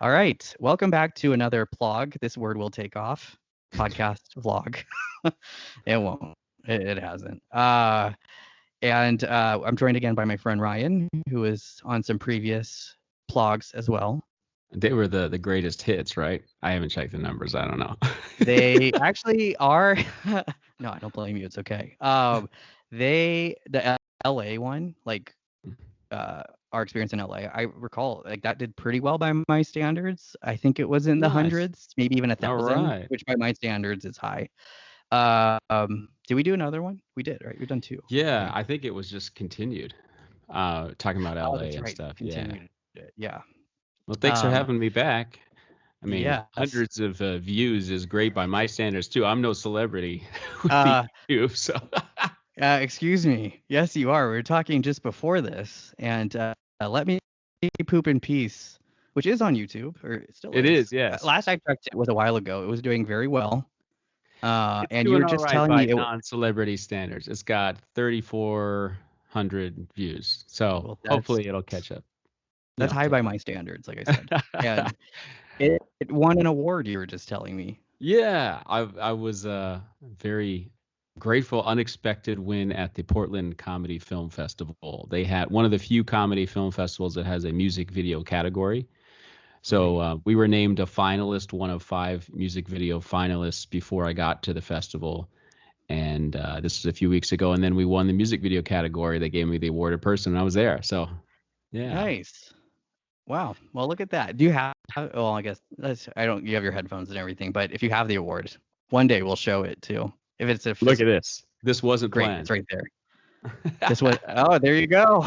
All right. Welcome back to another plog. This word will take off. Podcast vlog. It won't. It hasn't. And I'm joined again by my friend Ryan, who is on some previous plogs as well. They were the greatest hits, right? I haven't checked the numbers. I don't know. They actually are. No, I don't blame you. It's okay. The LA one, like uh, our experience in LA, I recall like that did pretty well by my standards. I think it was in the Nice. hundreds, maybe even a All thousand, right. which by my standards is high. Did we do another one? We did, right? We've done two, I Yeah, think. I think it was just continued. Talking about Oh, LA that's and right. stuff. Yeah. Continued it. Yeah. Well, thanks for Um, having me back. I mean, yes. hundreds of views is great by my standards too. I'm no celebrity with the Uh, YouTube, so excuse me. Yes, you are. We were talking just before this, and let me poop in peace, which is on YouTube, or it still it is. is. Yes, Last I checked, it was a while ago. It was doing very well. it's And you doing were all just right telling by me non-celebrity standards. It's got 3,400 views, so well, hopefully it'll catch up. that's Yeah. high by my standards, like I said. And it won an award. You were just telling me. Yeah, I was very grateful, unexpected win at the Portland Comedy Film Festival. They had one of the few comedy film festivals that has a music video category. So Right. we were named a finalist, one of five music video finalists before I got to the festival. And this was a few weeks ago. And then we won the music video category. They gave me the awarded person, and I was there. So yeah. Nice. Wow. Well, look at that. Do you have? Well, I guess that's. I don't. You have your headphones and everything, but if you have the award, one day we'll show it too. If it's a Look at physical, this. This wasn't great. It's planned. right there. This was. Oh, there you go.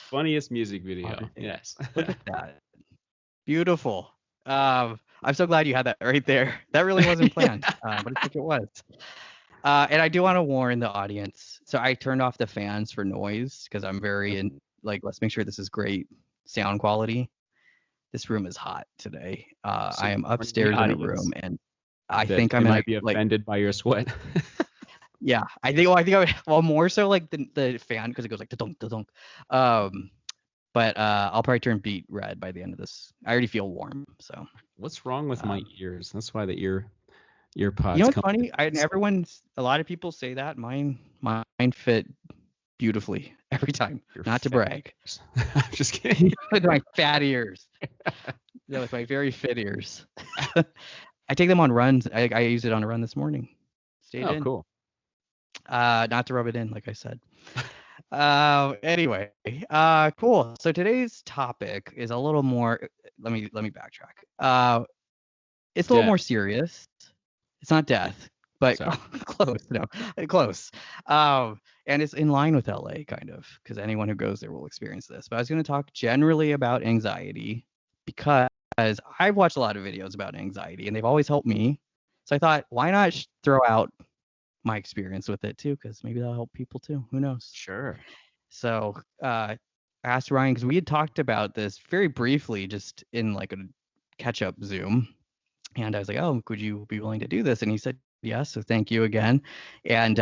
Funniest music video. Everything. Yes. Look at that. Beautiful. I'm so glad you had that right there. That really wasn't planned, but I think it was. And I do want to warn the audience. So I turned off the fans for noise because I'm very in. Like, let's make sure this is great sound quality. This room is hot today. So I am warning the upstairs in a room, audience and I that think they I'm in a might be like. offended by your sweat. Yeah, I think. Well, I think I would. Well, more so like the fan because it goes like da dunk da dunk. Um, but I'll probably turn beet red by the end of this. I already feel warm, so. What's wrong with my Um, ears? That's why the you know ear pods what's come with funny? I and this. everyone's a lot of people say that mine fit beautifully every time. Your Not to fat brag. ears. I'm just kidding. With my fat ears. Yeah, with my very fit ears. I take them on runs. I used it on a run this morning. Stayed Oh, in. cool. Not to rub it in, like I said. Anyway, cool. So today's topic is a little more. Let me backtrack. It's a little Death. more serious. It's not death, but Sorry. close. No, close. And it's in line with LA, kind of, because anyone who goes there will experience this. But I was going to talk generally about anxiety because I've watched a lot of videos about anxiety, and they've always helped me. So I thought, why not throw out my experience with it too? Because maybe that'll help people too. Who knows? Sure. So I asked Ryan because we had talked about this very briefly, just in like a catch-up Zoom, and I was like, "Oh, could you be willing to do this?" And he said, "Yes." So thank you again. And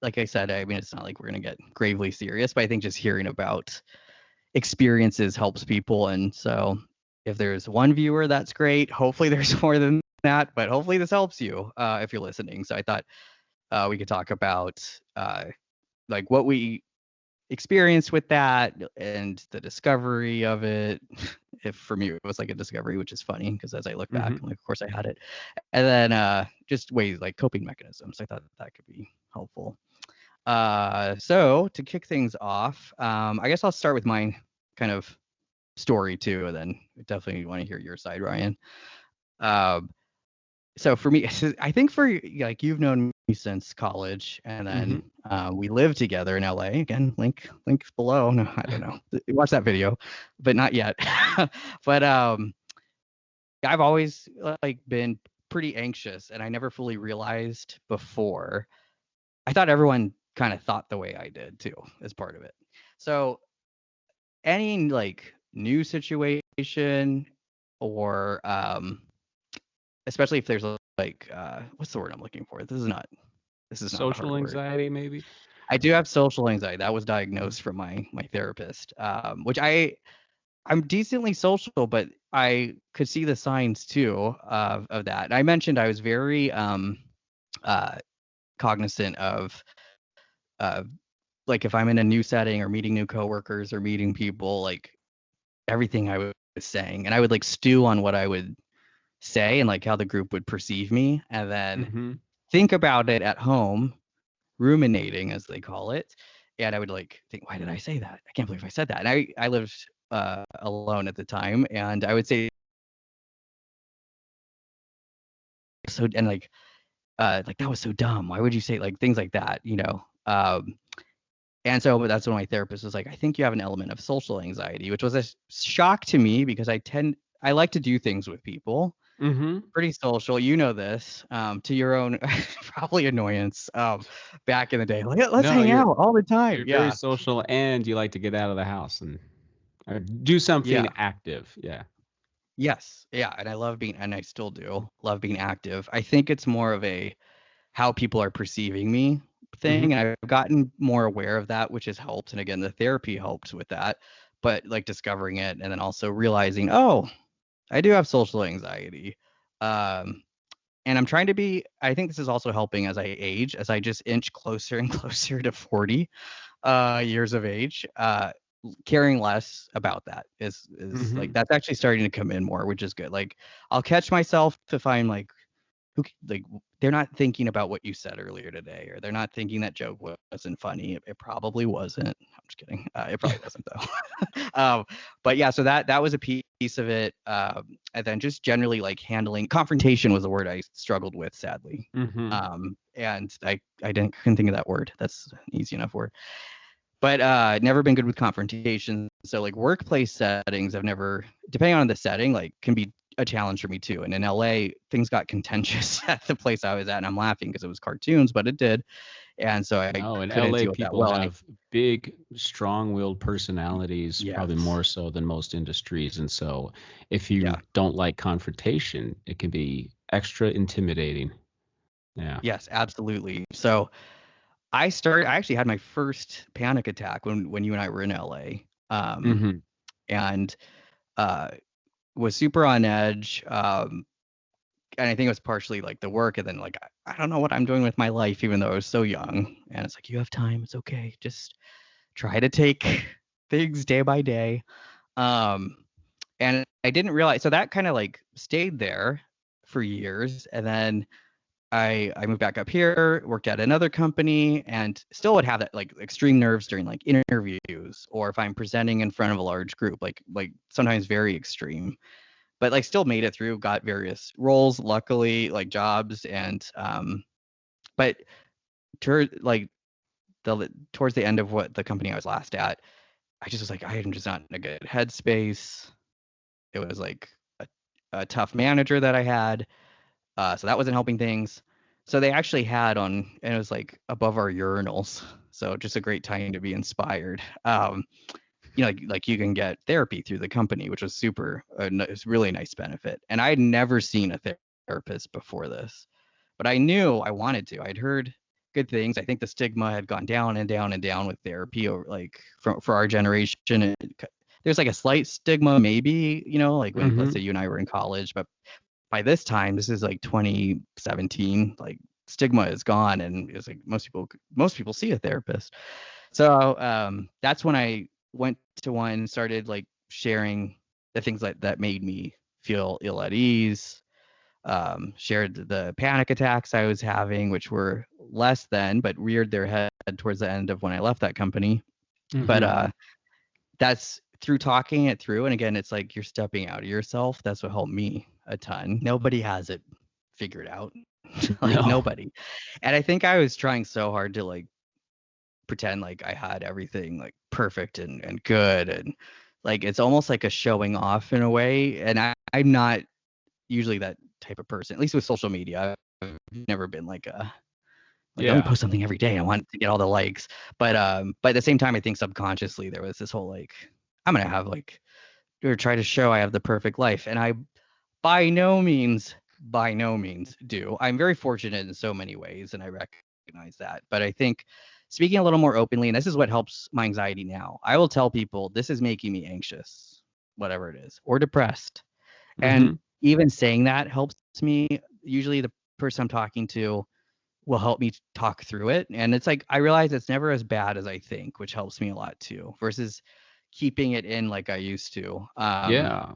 like I said, I mean, it's not like we're gonna get gravely serious, but I think just hearing about experiences helps people. And so if there's one viewer, that's great. Hopefully, there's more than that, but hopefully this helps you if you're listening. So I thought we could talk about like what we experienced with that and the discovery of it. If for me it was like a discovery, which is funny because as I look back, Hmm. I'm like, of course I had it. And then just ways like coping mechanisms. I thought that could be helpful. So to kick things off, I guess I'll start with my kind of story too, and then I definitely want to hear your side, Ryan. Um, so for me, I think for like you've known me since college, and Hmm. then we lived together in LA. Again, link below. No, I don't know. Watch that video, but not yet. But I've always like been pretty anxious, and I never fully realized before. I thought everyone kind of thought the way I did too, as part of it. So any like new situation or especially if there's like what's the word I'm looking for? This is not a hard Social word. anxiety, maybe. I do have social anxiety. That was diagnosed from my therapist, which I I'm decently social, but I could see the signs too of that. And I mentioned I was very uh cognizant of uh like if I'm in a new setting or meeting new coworkers or meeting people, like everything I was saying, and I would like stew on what I would say and like how the group would perceive me, and then Mm-hmm. think about it at home, ruminating as they call it, and I would like think, why did I say that? I can't believe I said that. And I lived alone at the time, and I would say so, and like that was so dumb. Why would you say like things like that? And so, but that's when my therapist was like, I think you have an element of social anxiety, which was a shock to me because I like to do things with people, Mm-hmm. pretty social. You know this, to your own probably annoyance. Back in the day, like let's No, hang out all the time. you're very Yeah, social, and you like to get out of the house and do something yeah, active. Yeah. yes, yeah. And I love being, and I still do love being active. I think it's more of a how people are perceiving me Mm-hmm. thing, and I've gotten more aware of that, which has helped. And again, the therapy helped with that. But like discovering it and then also realizing, oh, I do have social anxiety. Um, and I'm trying to be, I think this is also helping as I age, as I just inch closer and closer to 40 years of age. Caring less about that is like Mm-hmm. that's actually starting to come in more, which is good. Like I'll catch myself if I'm like like they're not thinking about what you said earlier today, or they're not thinking that joke wasn't funny. It probably wasn't. I'm just kidding. It probably wasn't though. But yeah, so that was a piece of it. And then just generally like handling confrontation was a word I struggled with, sadly. Mm-hmm. And I couldn't think of that word. That's an easy enough word. But never been good with confrontation. So like workplace settings, I've never, depending on the setting, like can be a challenge for me too. And in LA, things got contentious at the place I was at, and I'm laughing because it was cartoons, but it did. And so I No, in couldn't LA, deal with that people well. And I, have big, strong-willed personalities, probably yes, more so than most industries. And so, if yeah, you don't like confrontation, it can be extra intimidating. Yeah. yes, absolutely. So I actually had my first panic attack when you and I were in LA. Mm-hmm. And uh, was super on edge. And I think it was partially like the work, and then like I don't know what I'm doing with my life, even though I was so young. And it's like you have time, it's okay, just try to take things day by day. Um, and I didn't realize, so that kind of like stayed there for years, and then I moved back up here, worked at another company, and still would have that like extreme nerves during like interviews or if I'm presenting in front of a large group, like sometimes very extreme, but like still made it through, got various roles, luckily, like jobs, and but like towards the end of what the company I was last at, I just was like, I am just not in a good headspace. It was like a tough manager that I had, so that wasn't helping things. So they actually had on, and it was like above our urinals, so just a great time to be inspired. Like you can get therapy through the company, which was super, it's really nice benefit. And I had never seen a therapist before this, but I knew I wanted to. I'd heard good things. I think the stigma had gone down and down and down with therapy over like for our generation. There's like a slight stigma, maybe, like when let's Mm-hmm. say you and I were in college, but by this time, this is like 2017, like stigma is gone, and it's like most people see a therapist. So that's when I went to one, started like sharing the things that made me feel ill at ease. Shared the panic attacks I was having, which were less than, but reared their head towards the end of when I left that company. But Mm-hmm. that's through talking it through. And again, it's like you're stepping out of yourself. That's what helped me a ton. Nobody has it figured out. Like No. nobody. And I think I was trying so hard to like pretend like I had everything like perfect and good, and like it's almost like a showing off in a way. And I'm not usually that type of person, at least with social media. I've never been like let me Yeah. post something every day. I want to get all the likes. But at the same time, I think subconsciously there was this whole like I'm gonna have like or try to show I have the perfect life, and I by no means do. I'm very fortunate in so many ways, and I recognize that. But I think speaking a little more openly, and this is what helps my anxiety now, I will tell people this is making me anxious. whatever it is, or depressed. And Mm-hmm. even saying that helps me. Usually the person I'm talking to will help me talk through it. And it's like I realize it's never as bad as I think, which helps me a lot too, versus keeping it in like I used to. Yeah.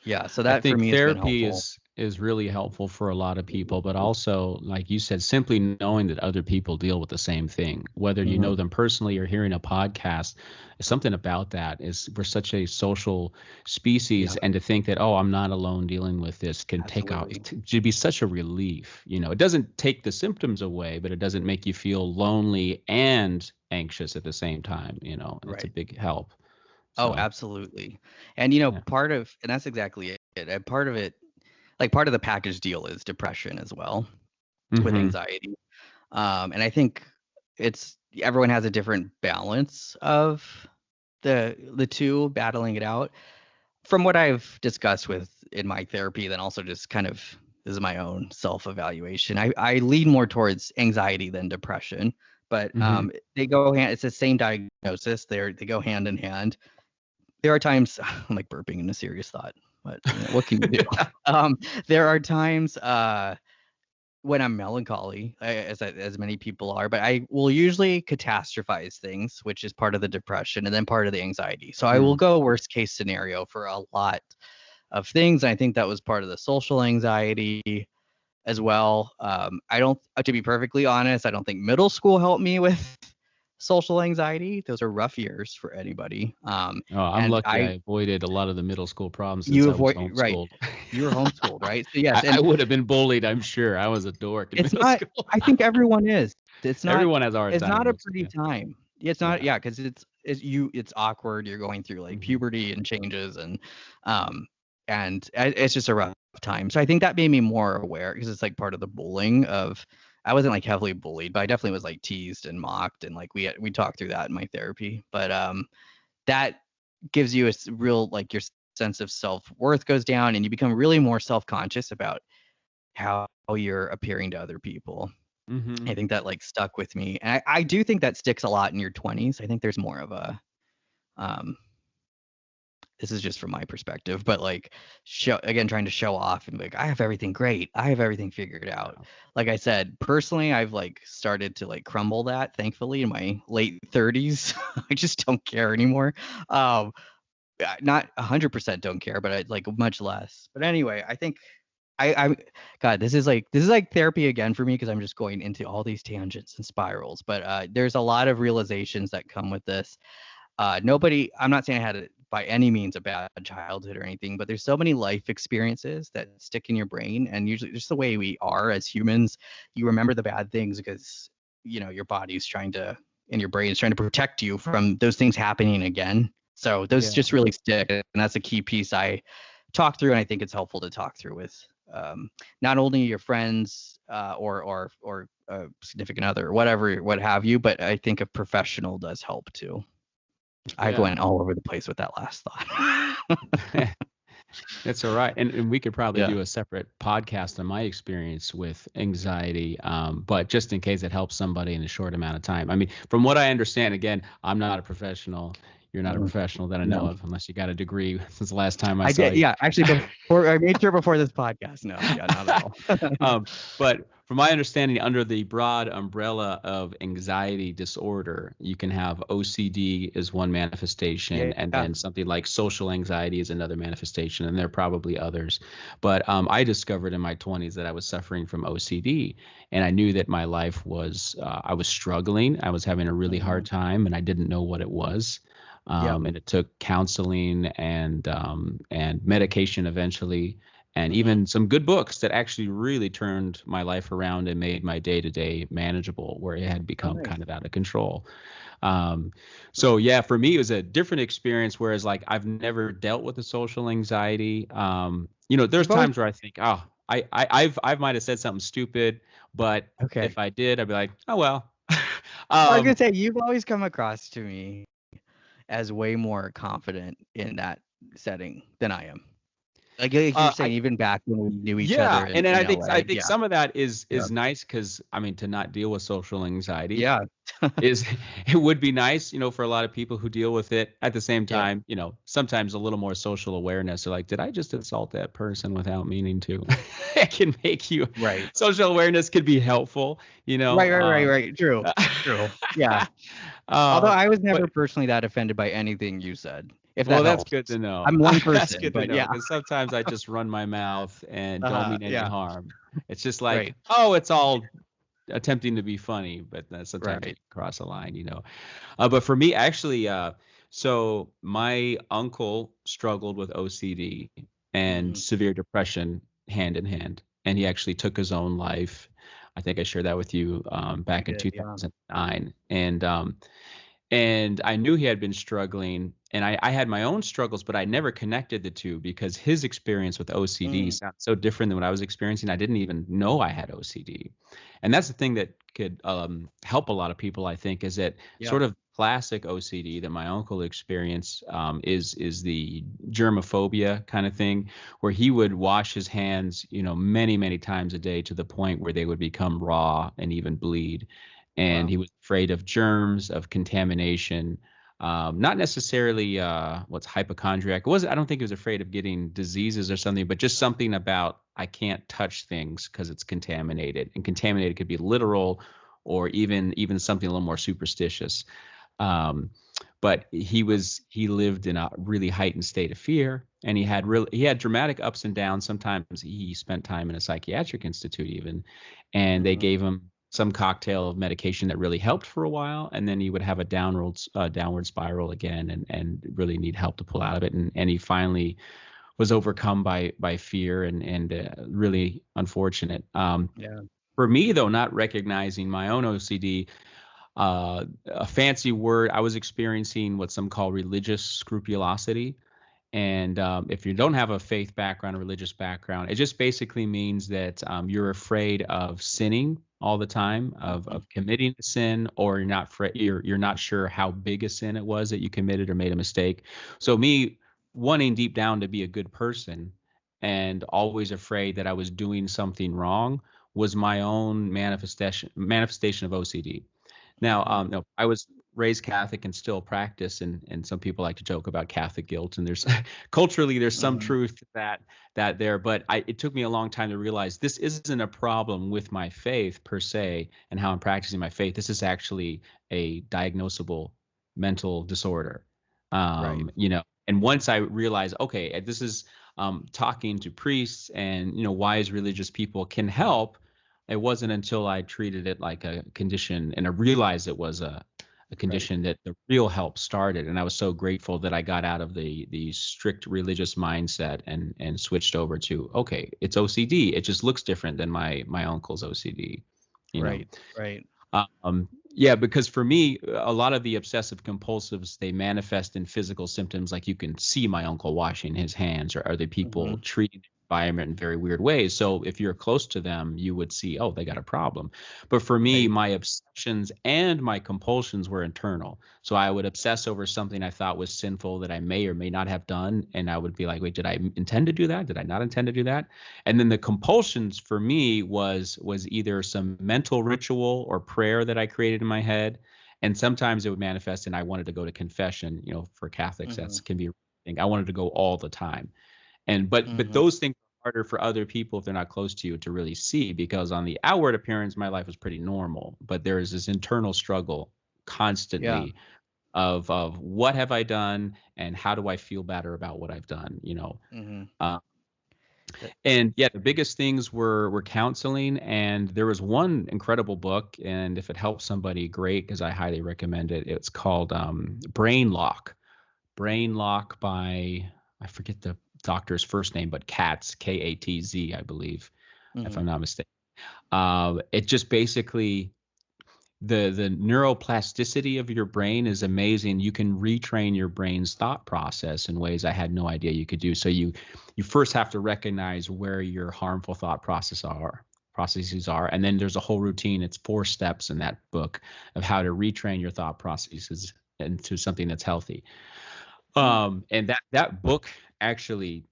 Yeah, so I that for think me has been therapy helpful. is really helpful for a lot of people, but also, like you said, simply knowing that other people deal with the same thing, whether you Mhm. know them personally or hearing a podcast, something about that is we're such a social species, Yeah, and to think that, oh, I'm not alone dealing with this can take out absolutely. to be such a relief. It doesn't take the symptoms away, but it doesn't make you feel lonely and anxious at the same time, and it's a Right. big help. Oh, So, absolutely. And yeah. and that's exactly it. And part of it, like part of the package deal is depression as well with Hmm. anxiety. And I think it's everyone has a different balance of the two battling it out. From what I've discussed with in my therapy, then also just kind of this is my own self-evaluation. I lean more towards anxiety than depression, but Hmm. they go hand. It's the same diagnosis. They go hand in hand. There are times I'm like burping in a serious thought, but what can you do? There are times when I'm melancholy, as many people are, but I will usually catastrophize things, which is part of the depression and then part of the anxiety. So I will go worst case scenario for a lot of things. And I think that was part of the social anxiety as well. I don't, to be perfectly honest, I don't think middle school helped me with social anxiety. Those are rough years for anybody. Oh, I'm And lucky I avoided a lot of the middle school problems since you I was avoid, right. homeschooled. You were homeschooled, right? So yes, I and would have been bullied, I'm sure. I was a dork in it's middle not, school. I think everyone is. It's not Everyone has a hard it's time not a with pretty it. time. It's not, Yeah. yeah, because it's awkward. You're going through like Hmm. puberty and changes um it's just a rough time. So I think that made me more aware because it's like part of the bullying of I wasn't like heavily bullied, but I definitely was like teased and mocked and like we talked through that in my therapy. But that gives you real like your sense of self-worth goes down and you become really more self-conscious about how you're appearing to other people. I Hmm. think that like stuck with me. And I do think that sticks a lot in your 20s. I think there's more of a um this is just from my perspective, but like show again trying to show off and like I have everything great. I have everything figured out. Like I said, personally I've like started to like crumble that thankfully in my late 30s. I just don't care anymore. Um not 100% don't care, but I like much less. But anyway, I think I God, this is like therapy again for me because I'm just going into all these tangents and spirals. But there's a lot of realizations that come with this. I'm not saying I had by any means a bad childhood or anything, but there's so many life experiences that stick in your brain, and usually just the way we are as humans, you remember the bad things because your body's trying to and your brain is trying to protect you from those things happening again. So those Yeah. just really stick, and that's a key piece I talk through, and I think it's helpful to talk through with not only your friends or a significant other or whatever what have you, but I think a professional does help too. I Yeah. went all over the place with that last thought. That's all right. And we could probably Yeah. do a separate podcast on my experience with anxiety. But just in case it helps somebody in a short amount of time. I mean, from what I understand, again, I'm not a professional. You're not a Mhm. professional that I know No, of, unless you got a degree since the last time I I saw did. you. Yeah, actually, before I made sure before this podcast. No, yeah, not at all. But from my understanding, under the broad umbrella of anxiety disorder, you can have OCD is one manifestation, and Yeah. then something like social anxiety is another manifestation, and there are probably others. But I discovered in my 20s that I was suffering from OCD, and I knew that my life was, I was struggling. I was having a really hard Mhm. time, and I didn't know what it was. Yep. And it took counseling and medication eventually, and Mhm. even some good books that actually really turned my life around and made my day to day manageable, where it had Oh, become nice. kind of out of control. Um, so yeah, for me, it was a different experience. Whereas like I've never dealt with the social anxiety. There's You've always times where I think, oh, I might have said something stupid, but okay. if I did, I'd be like, oh well. I was gonna um, say you've always come across to me as way more confident in that setting than I am. Like you're I saying, even back when we knew each other Yeah, and then in I LA. think Yeah. some of that is Yeah. nice because I mean to not deal with social anxiety Yeah. is it would be nice, for a lot of people who deal with it. At the same Yeah. time, sometimes a little more social awareness. So like, did I just insult that person without meaning to? It can make you Right. social awareness could be helpful, you know. Right. True. True. Yeah. Although uh, I was but never personally that offended by anything you said, if that well, that's good helps. to know. I'm one That's person, good to but know yeah. because sometimes I just run my mouth and don't mean any Yeah. harm. It's just like, Right. oh, it's all attempting to be funny, but sometimes you Right. cross a line. But for me, actually, so my uncle struggled with OCD and Hmm. severe depression hand in hand, and he actually took his own life. I think I shared that with you You back in did. Yeah. 2009, and I knew he had been struggling, and I had my own struggles, but I never connected the two because his experience with OCD Mm. sounds so different than what I was experiencing. I didn't even know I had OCD. And that's the thing that could help a lot of people, I think, is that Yeah. sort of classic OCD that my uncle experienced is the germophobia kind of thing, where he would wash his hands, many, many times a day to the point where they would become raw and even bleed. And Wow. he was afraid of germs, of contamination, not necessarily what's hypochondriac. I don't think he was afraid of getting diseases or something, but just something about I can't touch things because it's contaminated. And contaminated could be literal or even something a little more superstitious. Um, but he lived in a really heightened state of fear, and he had dramatic ups and downs. Sometimes he spent time in a psychiatric institute even, and they Hmm. gave him some cocktail of medication that really helped for a while, and then he would have a downward spiral again, and really need help to pull out of it. And he finally was overcome by fear and really unfortunate. Yeah. For me though, not recognizing my own OCD, a fancy word, I was experiencing what some call religious scrupulosity. And if you don't have a faith background, a religious background, it just basically means that you're afraid of sinning all the time, Hmm. of committing a sin, or you're not sure how big a sin it was that you committed or made a mistake. So me wanting deep down to be a good person and always afraid that I was doing something wrong was my own manifestation of OCD. Now, Hmm. no, I was raised Catholic and still practice, and some people like to joke about Catholic guilt, and there's culturally there's some Hmm. truth to that there, but it took me a long time to realize this isn't a problem with my faith per se and how I'm practicing my faith. This is actually a diagnosable mental disorder. Right. And once I realized, okay, this is talking to priests and wise religious people can help. It wasn't until I treated it like a condition and I realized it was a Right. condition that the real help started. And I was so grateful that I got out of the strict religious mindset and switched over to, okay, it's OCD. It just looks different than my uncle's OCD, you know. Right. Right. Yeah, because for me, a lot of the obsessive compulsives, they manifest in physical symptoms. Like you can see my uncle washing his hands, or other people Hmm. treating the environment in very weird ways. So if you're close to them, you would see, oh, they got a problem. But for me, Right. my obsessions and my compulsions were internal. So I would obsess over something I thought was sinful that I may or may not have done. And I would be like, wait, did I intend to do that? Did I not intend to do that? And then the compulsions for me was either some mental ritual or prayer that I created in my head, and sometimes it would manifest and I wanted to go to confession. For Catholics Hmm. that's can be, I wanted to go all the time. And but Hmm. those things are harder for other people if they're not close to you to really see, because on the outward appearance my life was pretty normal, but there is this internal struggle Yeah. constantly of what have I done and how do I feel better about what I've done. Hmm. Uh, and yeah, the biggest things were counseling, and there was one incredible book, and if it helps somebody, great, because I highly recommend it. It's called Brain Lock. Brain Lock by, I forget the doctor's first name, but Katz, Katz, I believe, if Hmm. I'm not mistaken. It just basically the neuroplasticity of your brain is amazing. You can retrain your brain's thought process in ways I had no idea you could do. So you first have to recognize where your harmful thought processes are, and then there's a whole routine. It's 4 steps in that book of how to retrain your thought processes into something that's healthy. And that book actually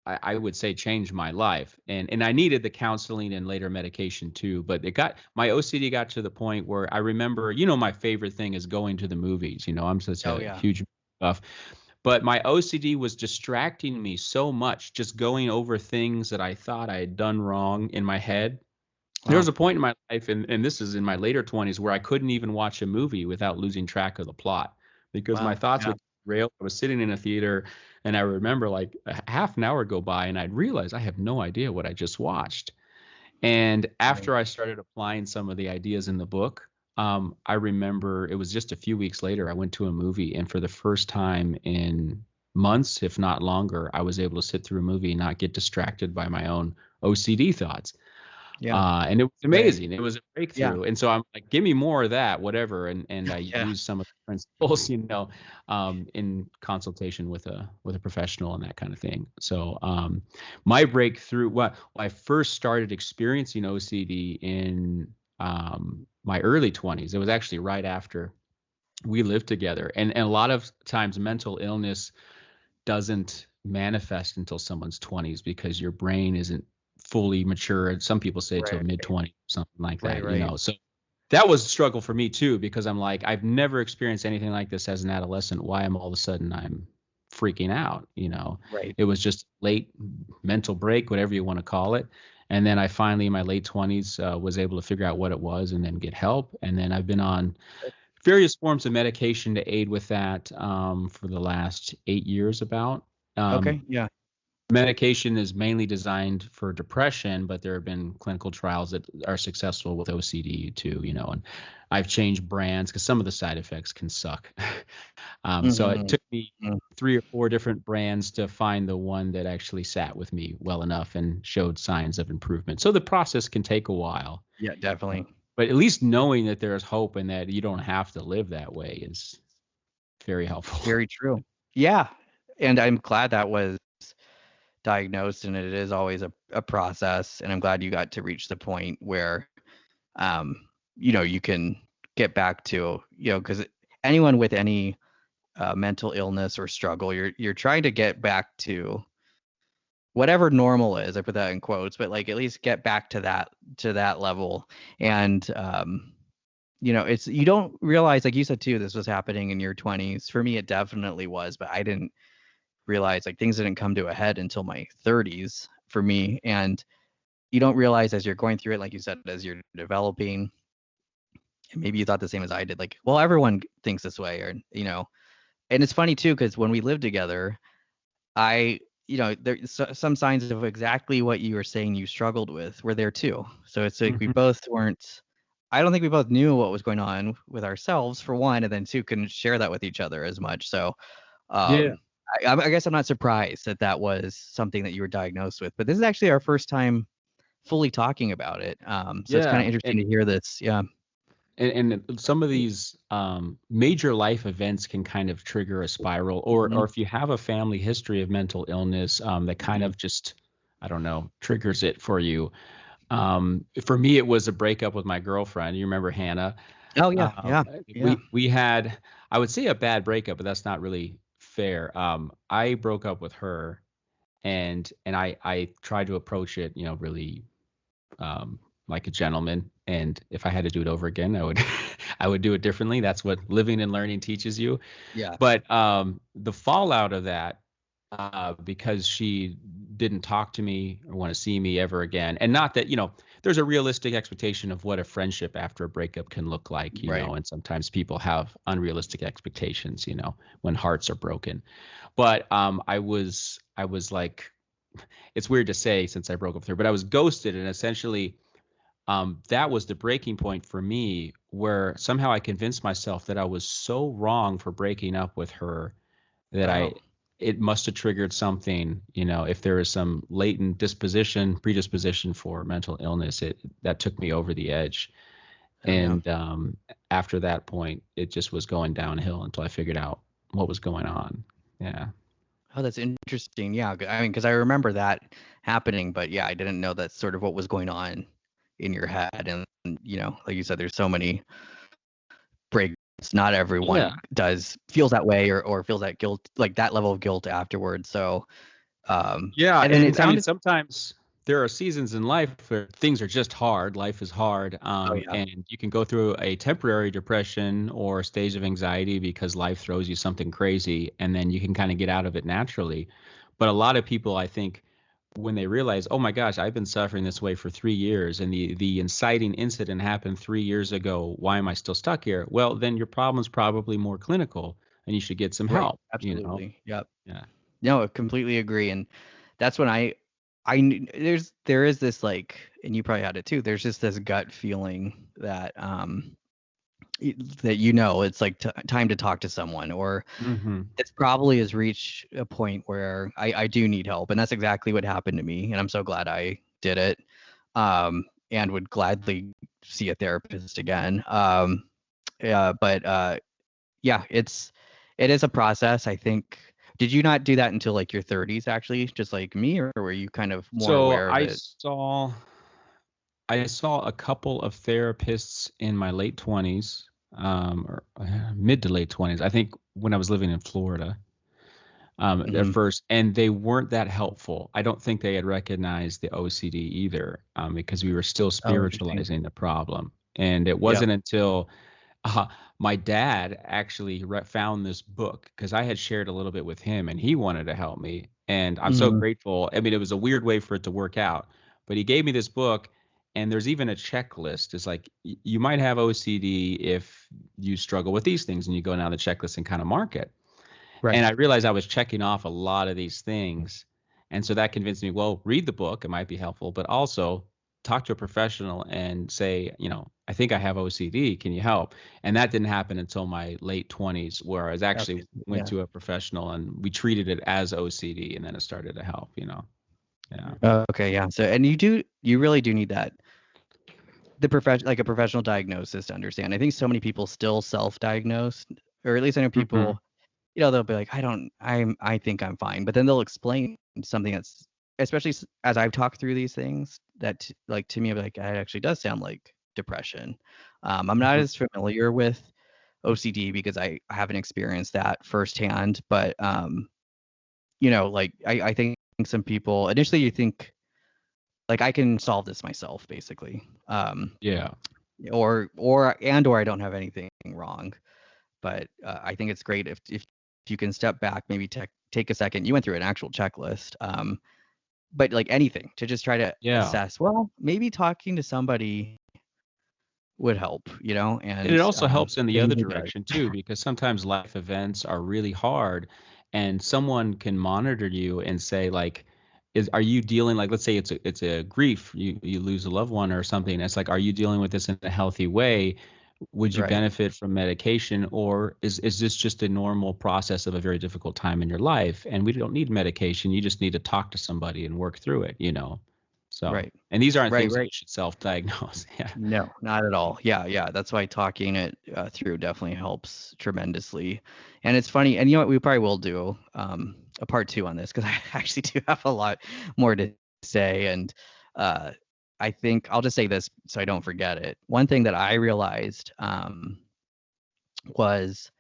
I would say changed my life. And I needed the counseling and later medication too. But my OCD got to the point where I remember, my favorite thing is going to the movies. I'm such Oh a yeah. huge buff. But my OCD was distracting me so much, just going over things that I thought I had done wrong in my head. There was Wow. a point in my life, and this is in my later 20s, where I couldn't even watch a movie without losing track of the plot because my Wow. thoughts Yeah. would rail. I was sitting in a theater, and I remember like a half an hour go by, and I'd realize I have no idea what I just watched. And Right. after I started applying some of the ideas in the book, I remember it was just a few weeks later, I went to a movie, and for the first time in months, if not longer, I was able to sit through a movie and not get distracted by my own OCD thoughts. Yeah. And it was Right. amazing. It was a Yeah. breakthrough. And so I'm like, give me more of that, whatever. And I Yeah. use some of the principles, in consultation with a professional and that kind of thing. So my breakthrough, when I first started experiencing OCD in my early 20s, it was actually right after we lived together. And a lot of times mental illness doesn't manifest until someone's 20s because your brain isn't fully mature. Some people say till Right. mid 20s, something like Right. that, Right. So that was a struggle for me too, because I'm like, I've never experienced anything like this as an adolescent. Why am all of a sudden I'm freaking out? Right. It was just late mental break, whatever you want to call it. And then I finally, in my late 20s, was able to figure out what it was and then get help. And then I've been on various forms of medication to aid with that for the last 8 years about. Um, Okay. Yeah. Medication is mainly designed for depression, but there have been clinical trials that are successful with OCD too, and I've changed brands because some of the side effects can suck. So it Mm-hmm. took me 3 or 4 different brands to find the one that actually sat with me well enough and showed signs of improvement. So the process can take a while, Yeah. Definitely. but at least knowing that there's hope and that you don't have to live that way is very helpful. Very true. Yeah. And I'm glad that was diagnosed, and it is always a process. And I'm glad you got to reach the point where, um, you can get back to, because anyone with any mental illness or struggle, you're trying to get back to whatever normal is. I put that in quotes, but like at least get back to that level. And it's you don't realize, like you said too, this was happening in your 20s. For me, it definitely was, but I didn't realize like things didn't come to a head until my 30s for me. And you don't realize as you're going through it, like you said, as you're developing, and maybe you thought the same as I did, like, well, everyone thinks this way, or and it's funny too, because when we lived together, I, there's some signs of exactly what you were saying you struggled with were there too. So it's like we Mhm. both weren't, I don't think we both knew what was going on with ourselves for one, and then two, couldn't share that with each other as much. So Yeah. um, I guess I'm not surprised that that was something that you were diagnosed with, but this is actually our first time fully talking about it. So it's kind of Yeah. interesting to hear this. Yeah. And some of these major life events can kind of trigger a spiral, or Mhm. if you have a family history of mental illness, that kind Mhm. of just, I don't know, triggers it for you. For me, it was a breakup with my girlfriend. You remember Hannah? Oh yeah, yeah, yeah. We had, I would say, a bad breakup, but that's not really fair. I broke up with her, and I tried to approach it, really like a gentleman. And if I had to do it over again, I would I would do it differently. That's what living and learning teaches you. Yeah. But the fallout of that, because she didn't talk to me or want to see me ever again, and not that there's a realistic expectation of what a friendship after a breakup can look like, Right. and sometimes people have unrealistic expectations, when hearts are broken. But I was like, it's weird to say since I broke up with her, but I was ghosted, and essentially that was the breaking point for me, where somehow I convinced myself that I was so wrong for breaking up with her that Wow. it must have triggered something. If there is some latent predisposition for mental illness, that took me over the edge. Oh yeah. And after that point, it just was going downhill until I figured out what was going on. Yeah. Oh, that's interesting. Yeah. I mean, because I remember that happening, but yeah, I didn't know that's sort of what was going on in your head. And like you said, there's so many breaks. Not everyone Yeah. feels that way, or feels that guilt, like that level of guilt afterwards. So Yeah, And then it and I mean sounded, sometimes there are seasons in life where things are just hard. Life is hard, oh yeah, and you can go through a temporary depression or a stage of anxiety because life throws you something crazy, and then you can kind of get out of it naturally. But a lot of people, I think, when they realize, oh my gosh, I've been suffering this way for 3 years, and the inciting incident happened 3 years ago. Why am I still stuck here? Well, then your problem's probably more clinical, and you should get some right, help. absolutely, yep. Yeah. No, I completely agree. And that's when there is this like, and you probably had it too. There's just this gut feeling that that it's like time to talk to someone, or Hmm. it's probably has reached a point where I do need help, and that's exactly what happened to me. And I'm so glad I did it, and would gladly see a therapist again. Yeah, but yeah, it is a process. I think. Did you not do that until like your 30s, actually, just like me, or were you kind of more So aware of it? I saw a couple of therapists in my late 20s, or mid to late 20s. I think when I was living in Florida, at Hmm. first, and they weren't that helpful. I don't think they had recognized the OCD either, because we were still Oh, interesting. spiritualizing the problem. And it Yep. wasn't until my dad actually found this book because I had shared a little bit with him and he wanted to help me. And I'm so Hmm. grateful. I mean, it was a weird way for it to work out, but he gave me this book and there's even a checklist. It's like you might have OCD if you struggle with these things and you go down the checklist and kind of mark it. And Right. I realized I was checking off a lot of these things. And so that convinced me, well, read the book, it might be helpful, but also talk to a professional and say, I think I have OCD. Can you help? And that didn't happen until my late 20s, where I was Okay. actually went Yeah. to a professional and we treated it as OCD and then it started to help. Yeah. Okay. Yeah. So, and you really do need that like a professional diagnosis to understand. I think so many people still self-diagnose, or at least I know Hmm. people, they'll be like, I think I'm fine, but then they'll explain something that's, especially as I've talked through these things, that like to me, I'm like, it actually does sound like depression. I'm not Hmm. as familiar with OCD because I haven't experienced that firsthand, but like I think some people initially you think like I can solve this myself, basically, Yeah. or I don't have anything wrong. But I think it's great if you can step back, maybe take a second. You went through an actual checklist, but like anything to just try to Yeah. assess. Well, maybe talking to somebody would help, And it and also helps in the it other usually does. direction too, because sometimes life events are really hard and someone can monitor you and say like, are you dealing like let's say it's a grief, you lose a loved one or something. It's like, are you dealing with this in a healthy way? Would you Right. benefit from medication or is this just a normal process of a very difficult time in your life? And we don't need medication. You just need to talk to somebody and work through it. So, Right. and these aren't Right. things that you Right. should self-diagnose. Yeah. No, not at all. Yeah, yeah. That's why talking it through definitely helps tremendously. And it's funny, and you know what, we probably will do a part two on this because I actually do have a lot more to say. And uh, I think I'll just say this so I don't forget it. One thing that I realized was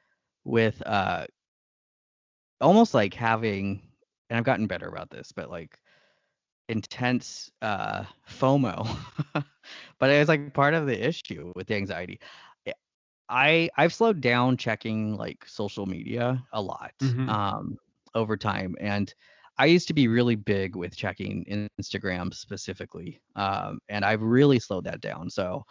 with almost like having, and I've gotten better about this, but like intense FOMO. But it was like part of the issue with the anxiety. I've slowed down checking like social media a lot Hmm. over time, and I used to be really big with checking Instagram specifically, and I've really slowed that down. So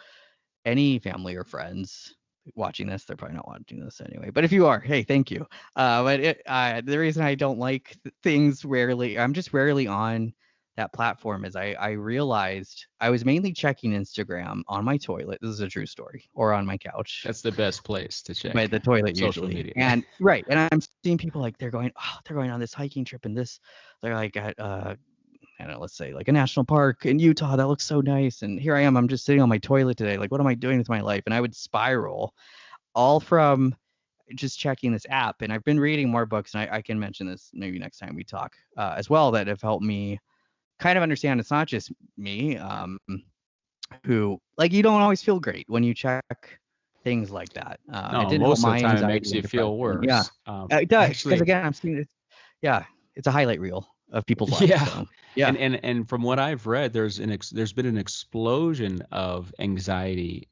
any family or friends watching this, they're probably not watching this anyway. But if you are, hey, thank you. The reason I don't like things rarely, I'm just rarely on that platform is I realized I was mainly checking Instagram on my toilet. This is a true story, or on my couch, That's the best place to but check the toilet social usually. media. And right, and I'm seeing people like they're going on this hiking trip, and they're like at I don't know, let's say like a national park in Utah that looks so nice, and here I am, I'm just sitting on my toilet today. Like, what am I doing with my life? And I would spiral all from just checking this app. And I've been reading more books, and I can mention this maybe next time we talk as well, that have helped me kind of understand it's not just me, who like you don't always feel great when you check things like that. It No, didn't help most of the my time it anxiety makes and you feel depression. Yeah, worse. it does because Actually, again, I'm seeing it. Yeah, it's a highlight reel. of people's lives. Yeah. So yeah, And from what I've read, there's been an explosion of anxiety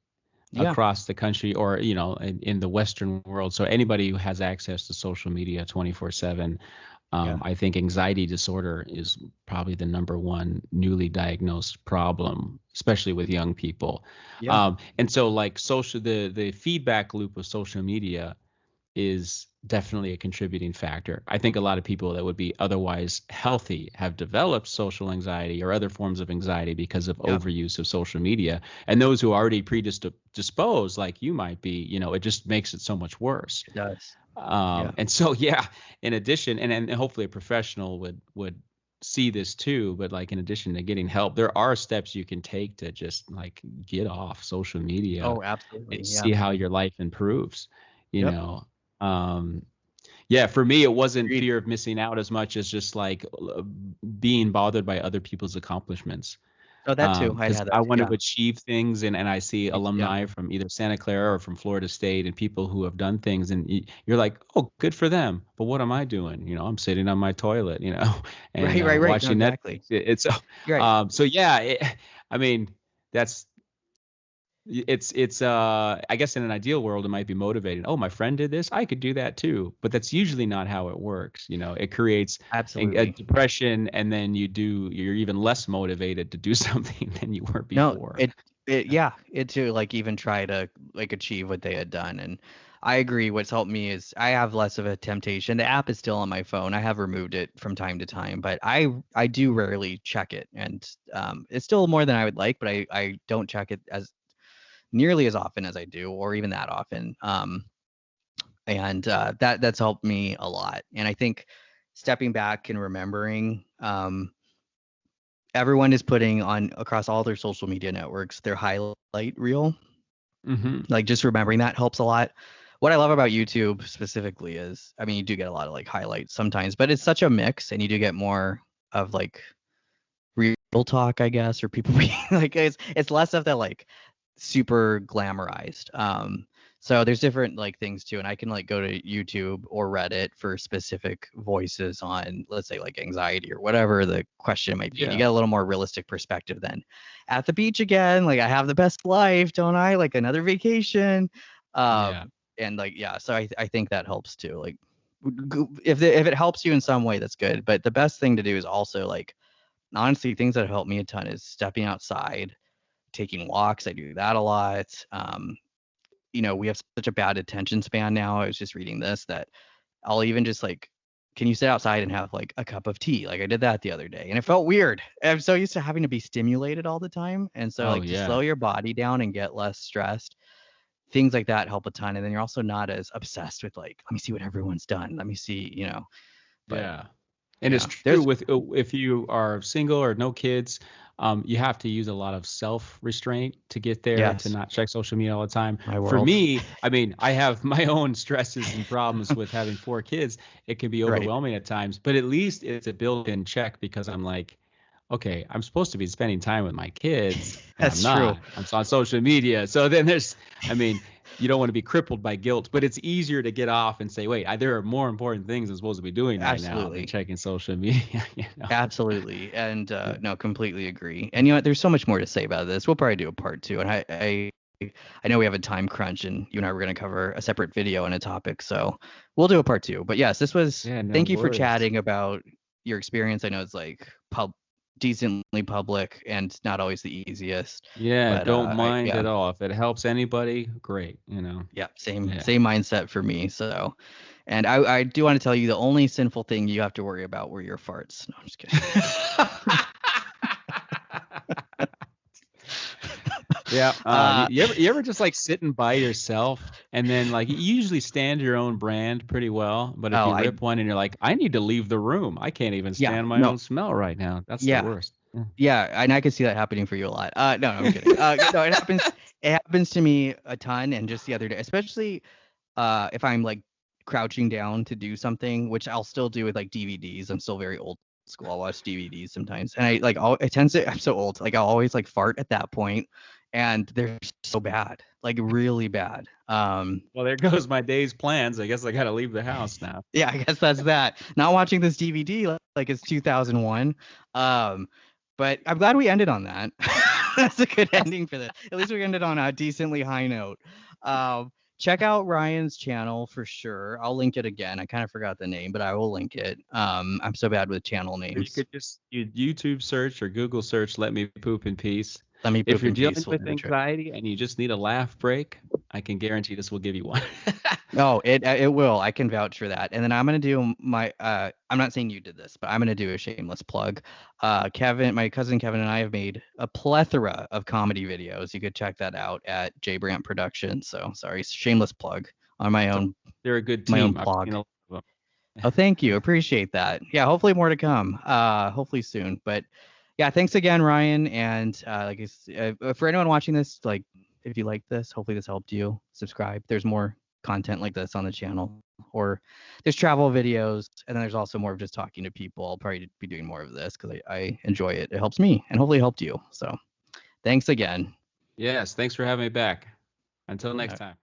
yeah, across the country, or in the Western world. So anybody who has access to social media 24/7, yeah, I think anxiety disorder is probably the number one newly diagnosed problem, especially with young people. yeah. And so like the feedback loop of social media is definitely a contributing factor. I think a lot of people that would be otherwise healthy have developed social anxiety or other forms of anxiety because of Yep, overuse of social media. And those who are already predisposed, like you might be, it just makes it so much worse. it does. Yeah. And so, yeah, in addition, and hopefully a professional would see this too, but like in addition to getting help, there are steps you can take to just like get off social media Oh, absolutely. and Yeah. see how your life improves, you Yep. know. Um, yeah, for me, it wasn't Agreed. fear of missing out as much as just like being bothered by other people's accomplishments. Oh, that too. I Because had I that too. want Yeah. to achieve things, and I see Yeah. alumni from either Santa Clara or from Florida State and people who have done things, and you're like, oh, good for them. But what am I doing? I'm sitting on my toilet, and Right. Right. Right. No, watching exactly. Netflix. It's You're right. so yeah. I mean, that's I guess in an ideal world it might be motivating. Oh, my friend did this, I could do that too. But that's usually not how it works. It creates a Absolutely. depression, and then you're even less motivated to do something than you were No, before. it to like even try to like achieve what they had done. And I agree. What's helped me is I have less of a temptation. The app is still on my phone. I have removed it from time to time, but I do rarely check it. And it's still more than I would like, but I don't check it as nearly as often as I do, or even that often. And that's helped me a lot. And I think stepping back and remembering, everyone is putting on across all their social media networks their highlight reel. Hmm. Like just remembering that helps a lot. What I love about YouTube specifically is, I mean, you do get a lot of like highlights sometimes, but it's such a mix, and you do get more of like real talk, I guess, or people being like it's less of the like super glamorized. So there's different like things too, and I can like go to YouTube or Reddit for specific voices on, let's say, like anxiety or whatever the question might be, and you Yeah. get a little more realistic perspective than at the beach again. Like I have the best life, don't I? Like another vacation. Yeah. And like yeah, so I think that helps too. Like if it helps you in some way, that's good. But the best thing to do is also like honestly things that have helped me a ton is stepping outside, taking walks. I do that a lot. We have such a bad attention span now. I was just reading this that I'll even just like, can you sit outside and have like a cup of tea? Like I did that the other day and it felt weird. I'm so used to having to be stimulated all the time. And so Oh like to slow yeah. your body down and get less stressed, things like that help a ton. And then you're also not as obsessed with like, let me see what everyone's done. Let me see. But Yeah. And it's yeah, true there's with if you are single or no kids, you have to use a lot of self restraint to get there, to yes, not check social media all the time. my For world. me, I mean, I have my own stresses and problems with having four kids. It can be Right. overwhelming at times, but at least it's a built-in check because I'm like, okay, I'm supposed to be spending time with my kids and I'm That's true. not. I'm on social media. So then I mean, you don't want to be crippled by guilt, but it's easier to get off and say, wait, there are more important things I'm supposed to be doing right now than Absolutely. checking social media. You know? Absolutely. And Yeah. no, completely agree. And there's so much more to say about this. We'll probably do a part two. And I know we have a time crunch and you and I were going to cover a separate video on a topic. So we'll do a part two. But yes, Yeah, no thank you for worries. chatting about your experience. I know it's like decently public and not always the easiest. Yeah, But don't mind yeah, at all. If it helps anybody, great. yeah, same, Yeah. same mindset for me. So, and I do want to tell you the only sinful thing you have to worry about were your farts. No, I'm just kidding. Yeah. You, uh, you ever just like sitting by yourself and then like you usually stand your own brand pretty well, but if oh, you rip one and you're like, I need to leave the room. I can't even yeah, stand my no, own smell right now. That's the yeah, worst. Yeah. yeah, and I can see that happening for you a lot. No, I'm kidding. No, it happens. It happens to me a ton, and just the other day, especially if I'm like crouching down to do something, which I'll still do with like DVDs. I'm still very old school. I'll watch DVDs sometimes, and I like it tends to. I'm so old. Like I'll always like fart at that point, and they're so bad, like really bad. Well, there goes my day's plans. I guess I got to leave the house now. Yeah, I guess that's that. Not watching this DVD like it's 2001. But I'm glad we ended on that. That's a good ending for this. At least we ended on a decently high note. Check out Ryan's channel for sure. I'll link it again. I kind of forgot the name, but I will link it. I'm so bad with channel You names. could just YouTube search or Google search "Let Me Poop in Peace." Let me If poop you're in dealing peace. with anxiety and you just need a laugh break, I can guarantee this will give you one. Oh, it will. I can vouch for that. And then I'm gonna do my I'm not saying you did this, but I'm gonna do a shameless plug. Kevin, my cousin Kevin and I have made a plethora of comedy videos. You could check that out at J Brant Productions. So sorry, shameless plug on my own They're a good my own team. I've blog. seen a lot of them. Oh, thank you. Appreciate that. Yeah, hopefully more to come. Hopefully soon. But yeah, thanks again, Ryan. And for anyone watching this, like if you like this, hopefully this helped you. Subscribe. There's more content like this on the channel. Or there's travel videos, and then there's also more of just talking to people. I'll probably be doing more of this because I enjoy it. It helps me and hopefully it helped you. So thanks again. Yes, thanks for having me back. Until next time.